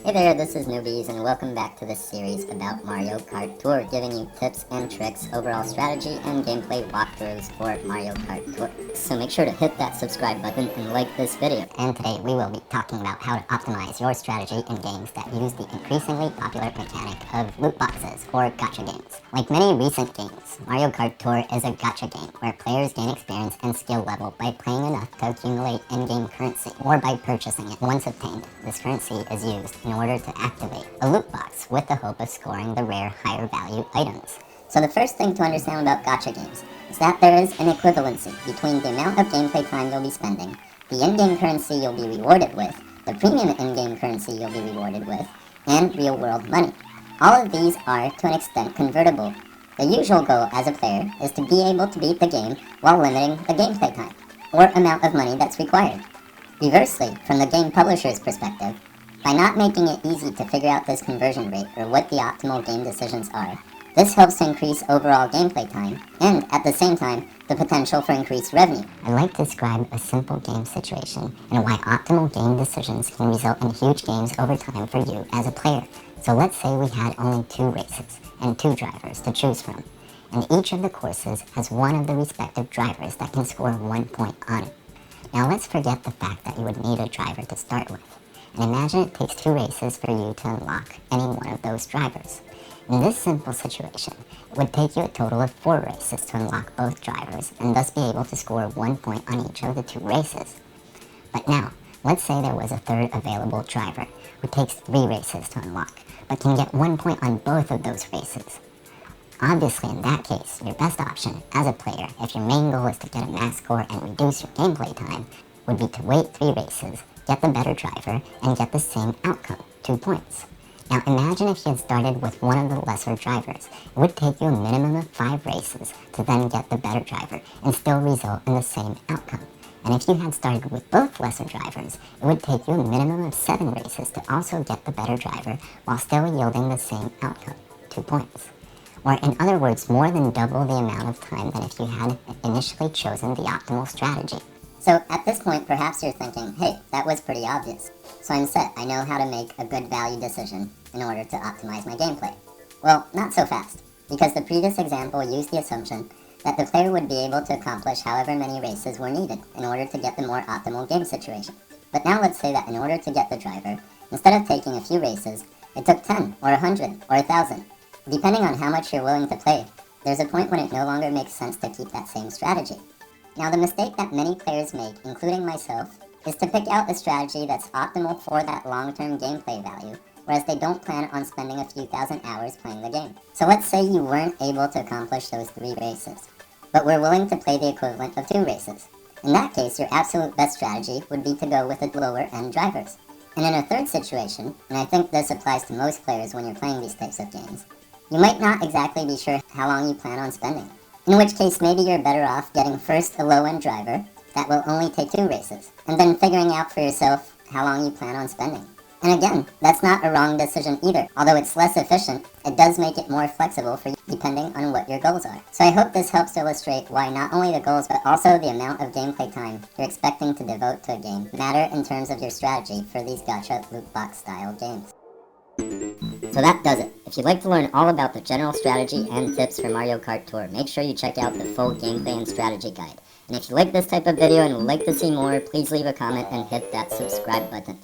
Hey there, this is Newbies, and welcome back to this series about Mario Kart Tour, giving you tips and tricks, overall strategy, and gameplay walkthroughs for Mario Kart Tour. So make sure to hit that subscribe button and like this video. And today we will be talking about how to optimize your strategy in games that use the increasingly popular mechanic of loot boxes, or gacha games. Like many recent games, Mario Kart Tour is a gacha game where players gain experience and skill level by playing enough to accumulate in-game currency, or by purchasing it. Once obtained, this currency is used in order to activate a loot box with the hope of scoring the rare higher value items. So the first thing to understand about gacha games is that there is an equivalency between the amount of gameplay time you'll be spending, the in-game currency you'll be rewarded with, the premium in-game currency you'll be rewarded with, and real-world money. All of these are, to an extent, convertible. The usual goal as a player is to be able to beat the game while limiting the gameplay time, or amount of money that's required. Reversely, from the game publisher's perspective, by not making it easy to figure out this conversion rate or what the optimal game decisions are, this helps to increase overall gameplay time, and at the same time, the potential for increased revenue. I'd like to describe a simple game situation and why optimal game decisions can result in huge gains over time for you as a player. So let's say we had only 2 races and 2 drivers to choose from, and each of the courses has one of the respective drivers that can score 1 point on it. Now let's forget the fact that you would need a driver to start with, and imagine it takes 2 races for you to unlock any one of those drivers. In this simple situation, it would take you a total of 4 races to unlock both drivers and thus be able to score 1 point on each of the 2 races. But now, let's say there was a third available driver who takes 3 races to unlock, but can get 1 point on both of those races. Obviously, in that case, your best option as a player, if your main goal is to get a max score and reduce your gameplay time, would be to wait 3 races, get the better driver, and get the same outcome, 2 points. Now imagine if you had started with one of the lesser drivers. It would take you a minimum of 5 races to then get the better driver and still result in the same outcome. And if you had started with both lesser drivers, it would take you a minimum of 7 races to also get the better driver while still yielding the same outcome, 2 points. Or in other words, more than double the amount of time than if you had initially chosen the optimal strategy. So at this point, perhaps you're thinking, hey, that was pretty obvious. So I'm set, I know how to make a good value decision in order to optimize my gameplay. Well, not so fast, because the previous example used the assumption that the player would be able to accomplish however many races were needed in order to get the more optimal game situation. But now let's say that in order to get the driver, instead of taking a few races, it took 10 or 100 or 1,000. Depending on how much you're willing to play, there's a point when it no longer makes sense to keep that same strategy. Now the mistake that many players make, including myself, is to pick out a strategy that's optimal for that long-term gameplay value, whereas they don't plan on spending a few thousand hours playing the game. So let's say you weren't able to accomplish those 3 races, but were willing to play the equivalent of 2 races. In that case, your absolute best strategy would be to go with the lower-end drivers. And in a third situation, and I think this applies to most players when you're playing these types of games, you might not exactly be sure how long you plan on spending. In which case, maybe you're better off getting first a low-end driver that will only take 2 races, and then figuring out for yourself how long you plan on spending. And again, that's not a wrong decision either. Although it's less efficient, it does make it more flexible for you depending on what your goals are. So I hope this helps to illustrate why not only the goals, but also the amount of gameplay time you're expecting to devote to a game matter in terms of your strategy for these gacha loot box style games. So that does it. If you'd like to learn all about the general strategy and tips for Mario Kart Tour, make sure you check out the full gameplay and strategy guide. And if you like this type of video and would like to see more, please leave a comment and hit that subscribe button.